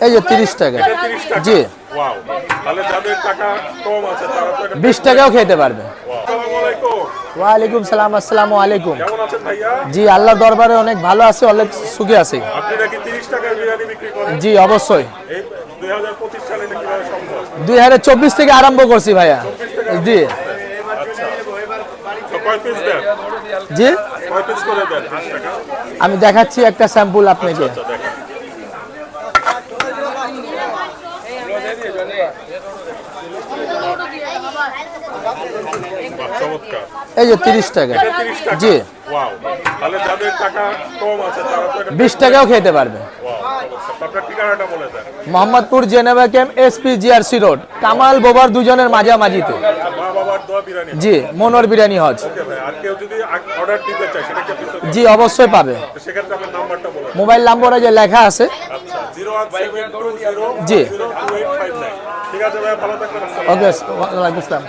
এই যে 30 টাকা। এটা 30 টাকা। জি। ওয়াও, তাহলে যাদের টাকা কম আছে তারা তো এটা 20 টাকাও খেতে পারবে। আসসালামু আলাইকুম। ওয়ালাইকুম সালাম, আসসালামু আলাইকুম। কেমন আছেন ভাইয়া? জি, আল্লাহর দরবারে অনেক ভালো আছি, অনেক সুখী আছি। আপনি নাকি 30 টাকায় বিরিয়ানি বিক্রি করেন? জি অবশ্যই। এই 2025 সালে এটা কিভাবে সম্ভব? 2024 থেকে আরম্ভ করছি ভাইয়া। জি আচ্ছা, তো কয় পিস দেন? জি, কয় পিস করে দেন 30 টাকা? আমি দেখাচ্ছি একটা স্যাম্পল আপনাকে। আচ্ছা, দেখেন। বাহ, চমৎকার। এই যে 30 টাকা। এটা 30 টাকা। জি। ওয়াও, তাহলে যাদের টাকা কম আছে তারা তো এটা 20 টাকাও খেতে পারবে। ওয়াও, চমৎকার। আপনার ঠিকানাটা বলে দেন। Mohammadpur Geneva camp, SPGRC road, Kamal বোবার দুজনের মাঝামাঝিতে। মা বাবার দোয়া বিরিয়ানি। জি, মনোর বিরিয়ানি হাউস। ওকে ভাই, আর কেউ যদি অর্ডার দিতে চায় সেটা কি আপনি করবেন? জি অবশ্যই পাবে। তো সেক্ষেত্রে আপনার নাম্বারটা বলুন। মোবাইল নাম্বারে যে লেখা আছে। আচ্ছা, 01720 জি। 02859। ঠিক আছে ভাই, ভালো থাকবেন। আসসালামু ওকে, ওয়ালাইকুম আসসালাম।